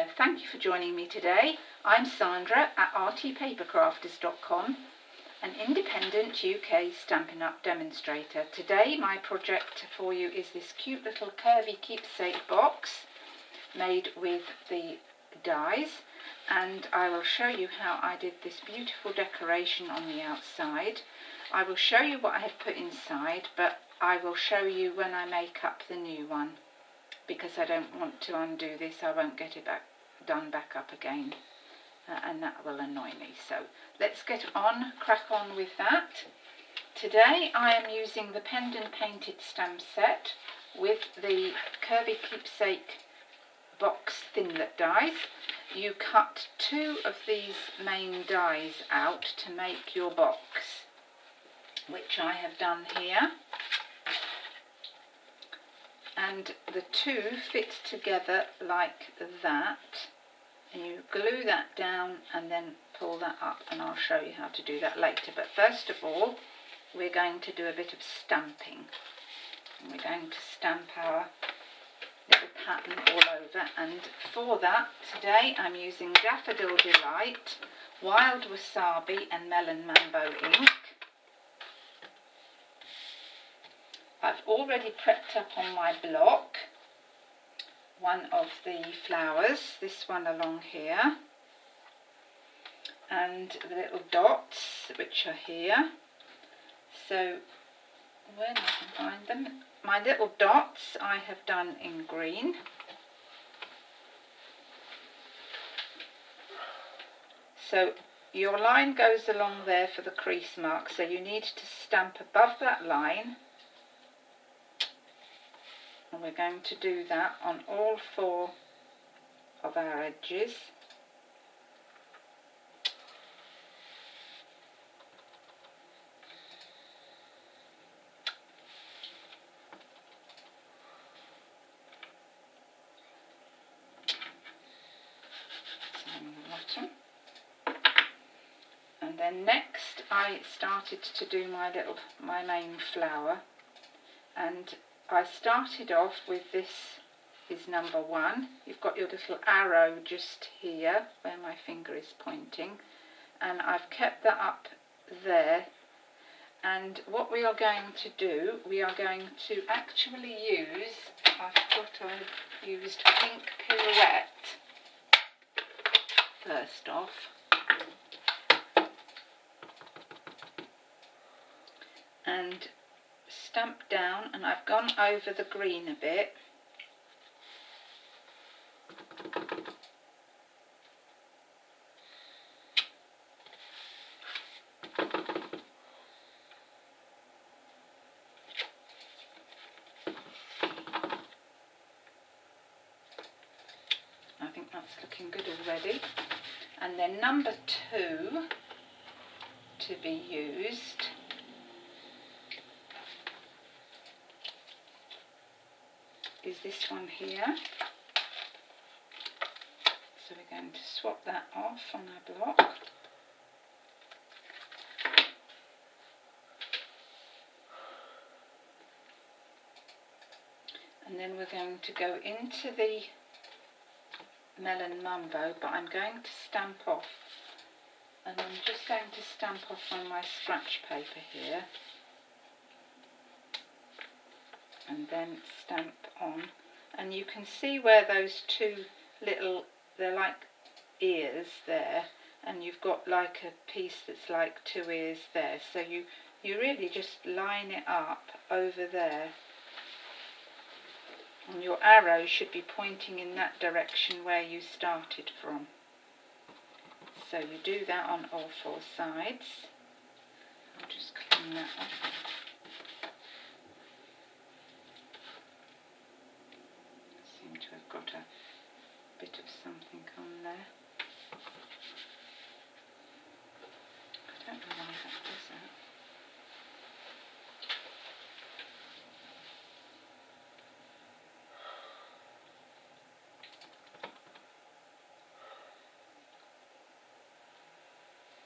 there, thank you for joining me today. I'm Sandra at rtpapercrafters.com, an independent UK Stampin' Up demonstrator. Today my project for you is this cute little curvy keepsake box made with the dies, and I will show you how I did this beautiful decoration on the outside. I will show you what I have put inside, but I will show you when I make up the new one, because I don't want to undo this. I won't get it done back up again, and that will annoy me. So let's crack on with that. Today I am using the penned and painted stamp set with the Curvy Keepsake box thinlet dies. You cut 2 of these main dies out to make your box, which I have done here. And the 2 fit together like that, and you glue that down and then pull that up, and I'll show you how to do that later. But first of all, we're going to do a bit of stamping, and we're going to stamp our little pattern all over. And for that, today I'm using Daffodil Delight, Wild Wasabi and Melon Mambo ink. I've already prepped up on my block one of the flowers, this one along here, and the little dots which are here. So where I can find them, my little dots I have done in green. So your line goes along there for the crease mark, so you need to stamp above that line. And we're going to do that on all 4 of our edges. And then next I started to do my main flower, and I started off with this is number 1. You've got your little arrow just here where my finger is pointing, and I've kept that up there. And what we are going to do, we are going to actually use, I've used pink pirouette first off. And stamp down, and I've gone over the green a bit. I think that's looking good already. And then number 2 to be used is this one here. So we're going to swap that off on our block. And then we're going to go into the Melon Mambo, but I'm going to stamp off, and I'm just going to stamp off on my scratch paper here, and then stamp on. And you can see where those 2 little, they're like ears there, and you've got like a piece that's like 2 ears there, so you really just line it up over there, and your arrow should be pointing in that direction where you started from. So you do that on all 4 sides. I'll just clean that off. To have got a bit of something on there. I don't know why that does that.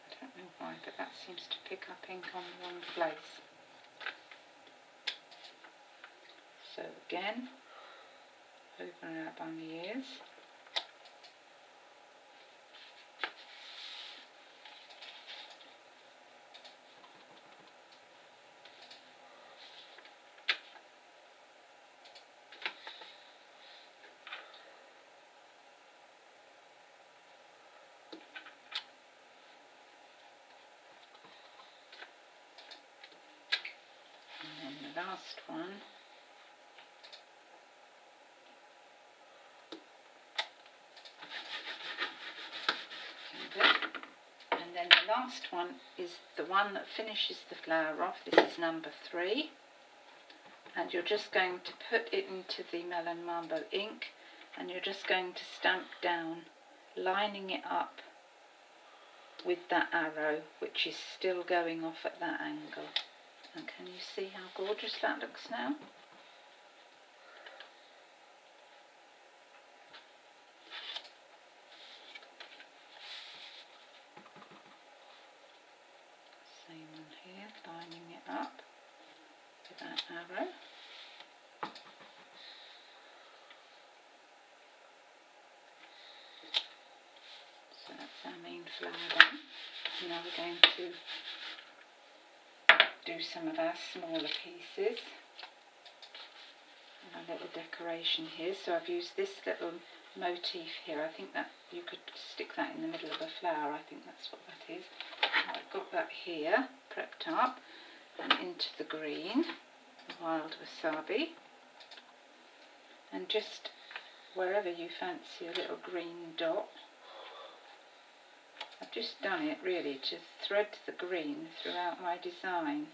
I don't know why, but that seems to pick up ink on the wrong place. So again, over our bunny ears. last one. And then the last one is the one that finishes the flower off. This is number 3. And you're just going to put it into the Melon Mambo ink, and you're just going to stamp down, lining it up with that arrow, which is still going off at that angle. And can you see how gorgeous that looks now? Same one here, lining it up with that arrow. So that's our main flower done. Now we're going to do some of our smaller pieces. And a little decoration here. So I've used this little motif here. I think that you could stick that in the middle of a flower. I think that's what that is. I've got that here, prepped up, and into the green, the wild wasabi. And just wherever you fancy a little green dot, I've just done it really to thread the green throughout my design.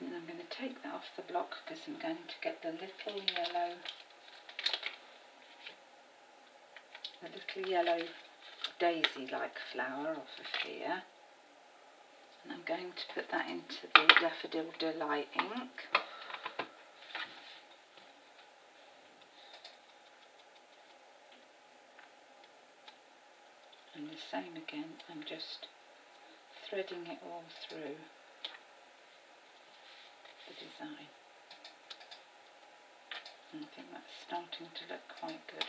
And I'm going to take that off the block because I'm going to get the little yellow daisy-like flower off of here. And I'm going to put that into the Daffodil Delight ink. And the same again, I'm just threading it all through the design. And I think that's starting to look quite good.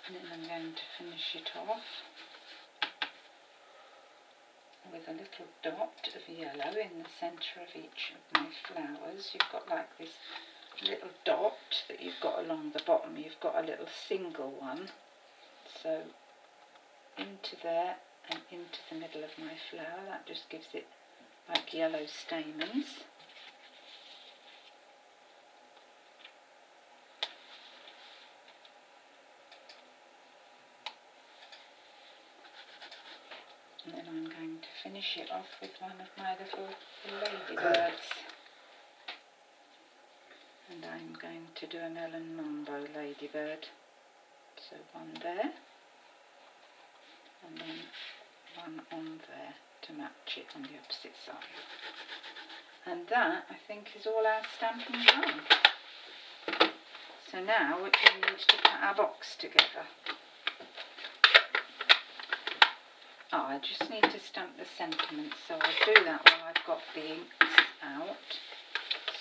And then I'm going to finish it off with a little dot of yellow in the centre of each of my flowers. You've got like this little dot that you've got along the bottom. You've got a little single one. So into there and into the middle of my flower. That just gives it like yellow stamens. And then I'm going to finish it off with one of my little ladybirds. And I'm going to do a Melon Mambo ladybird. So one there, and then one on there to match it on the opposite side. And that, I think, is all our stamping done. So now we need to put our box together. Oh, I just need to stamp the sentiments, so I'll do that while I've got the inks out.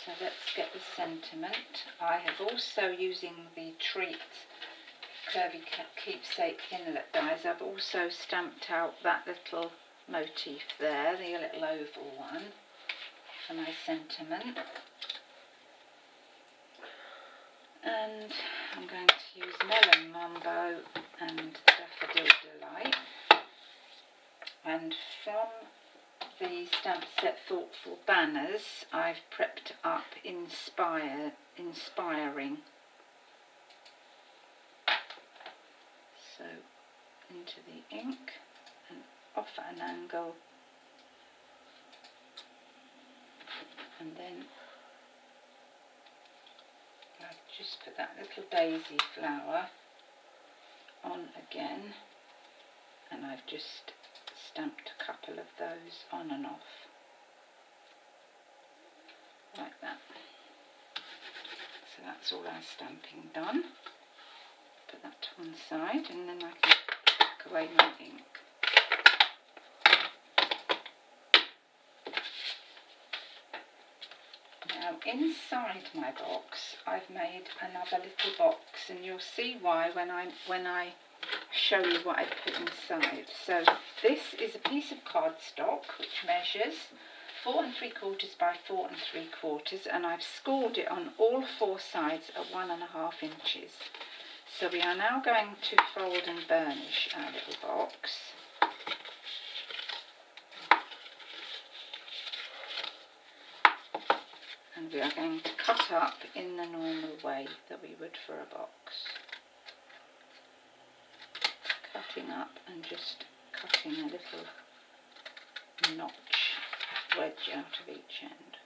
So let's get the sentiment. I have also, using the Treat Curvy Keepsake Inlet dies, I've also stamped out that little motif there, the little oval one, for my sentiment. And I'm going to use Melon Mambo and Daffodil Delight. And from the stamp set Thoughtful Banners, I've prepped up Inspiring. So into the ink and off at an angle And then I've just put that little daisy flower on again, and I've just stamped a couple of those on and off like that. So that's all our stamping done. Put that to one side, and then I can pack away my ink. Now inside my box I've made another little box, and you'll see why when I show you what I put inside. So this is a piece of cardstock which measures 4 3/4 by 4 3/4, and I've scored it on all 4 sides at 1.5 inches. So we are now going to fold and burnish our little box. And we are going to cut up in the normal way that we would for a box. Cutting up and just cutting a little notch wedge out of each end.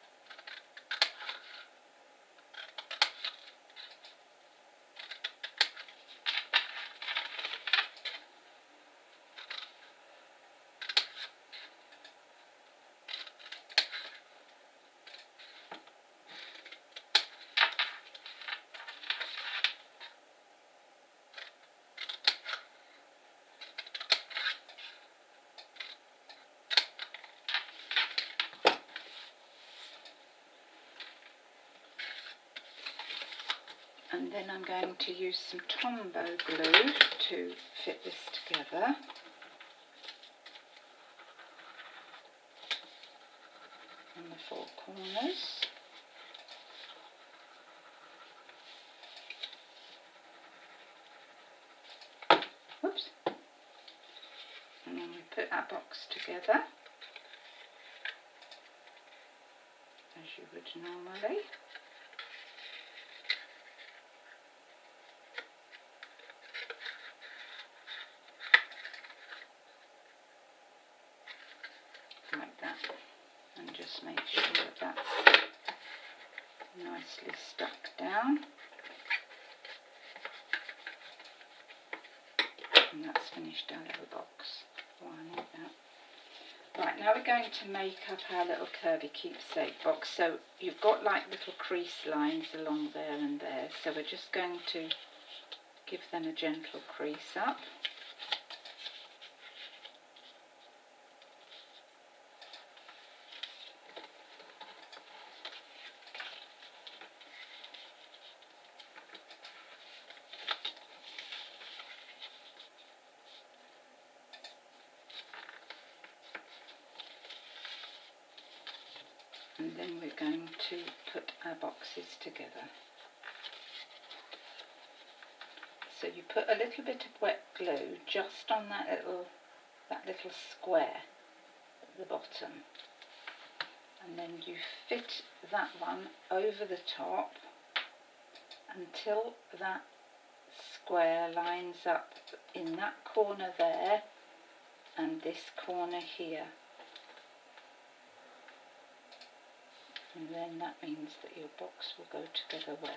And then I'm going to use some Tombow glue to fit this together. On the 4 corners. Whoops. And then we put our box together, as you would normally. Like that, and just make sure that that's nicely stuck down, and that's finished our little box. Oh, I need that. Right, now we're going to make up our little curvy keepsake box. So you've got like little crease lines along there and there, so we're just going to give them a gentle crease up. And then we're going to put our boxes together. So you put a little bit of wet glue just on that little square at the bottom, and then you fit that one over the top until that square lines up in that corner there and this corner here. And then that means that your box will go together well.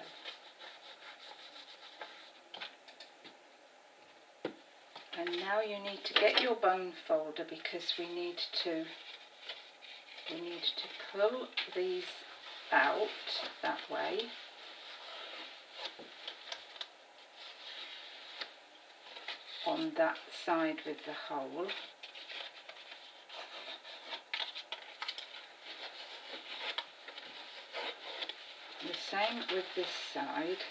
And now you need to get your bone folder, because we need to pull these out that way. On that side with the hole. The same with this side.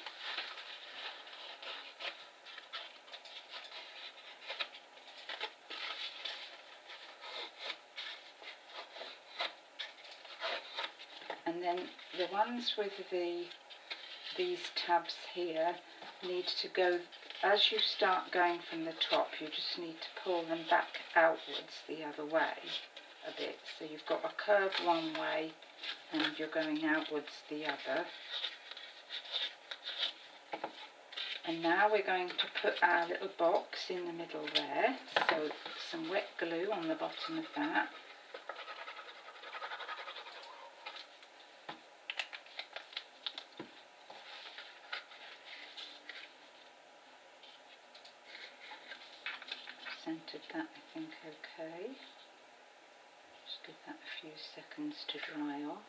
And then the ones with these tabs here need to go, as you start going from the top, you just need to pull them back outwards the other way a bit. So you've got a curve one way and you're going outwards the other. And now we're going to put our little box in the middle there. So some wet glue on the bottom of that. centred that, I think, okay. Just give that a few seconds to dry off.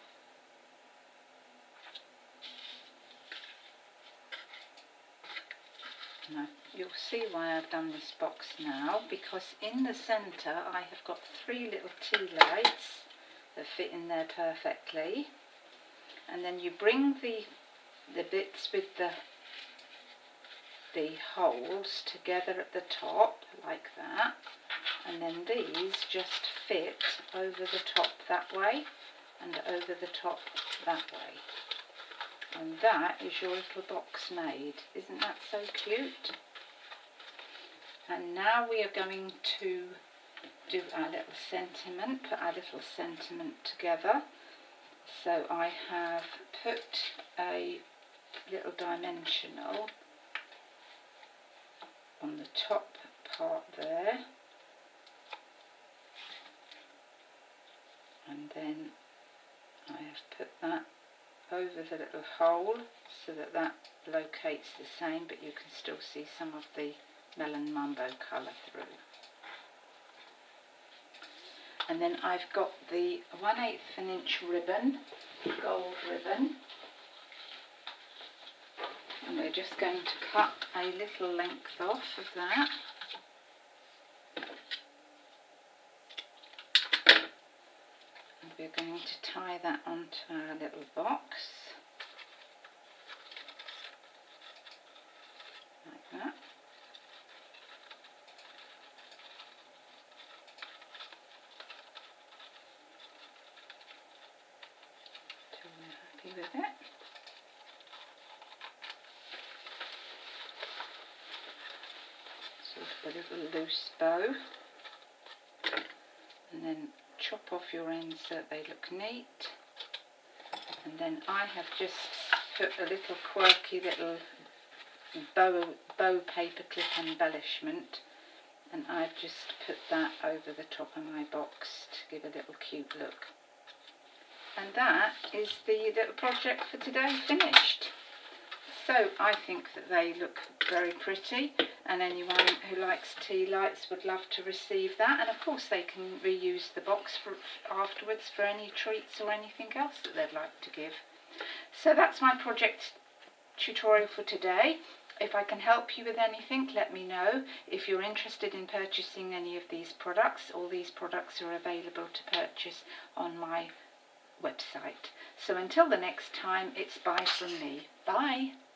Now, you'll see why I've done this box now, because in the centre I have got 3 little tea lights that fit in there perfectly, and then you bring the bits with the holes together at the top like that, and then these just fit over the top that way and over the top that way. And that is your little box made. Isn't that so cute? And now we are going to do our little sentiment, put our little sentiment together. So I have put a little dimensional on the top part there, and then I have put that over the little hole so that that locates the same, but you can still see some of the melon mambo colour through. And then I've got the 1/8 of an inch ribbon, gold ribbon, and we're just going to cut a little length off of that. And we're going to tie that onto our little box, like that. Till we're happy with it. Sort of a little loose bow, and then chop off your ends so that they look neat. And then I have just put a little quirky little bow paperclip embellishment, and I've just put that over the top of my box to give a little cute look. And that is the little project for today finished. So I think that they look very pretty, and anyone who likes tea lights would love to receive that. And of course they can reuse the box for afterwards for any treats or anything else that they'd like to give. So that's my project tutorial for today. If I can help you with anything, let me know. If you're interested in purchasing any of these products, all these products are available to purchase on my website. So until the next time, it's bye from me. Bye.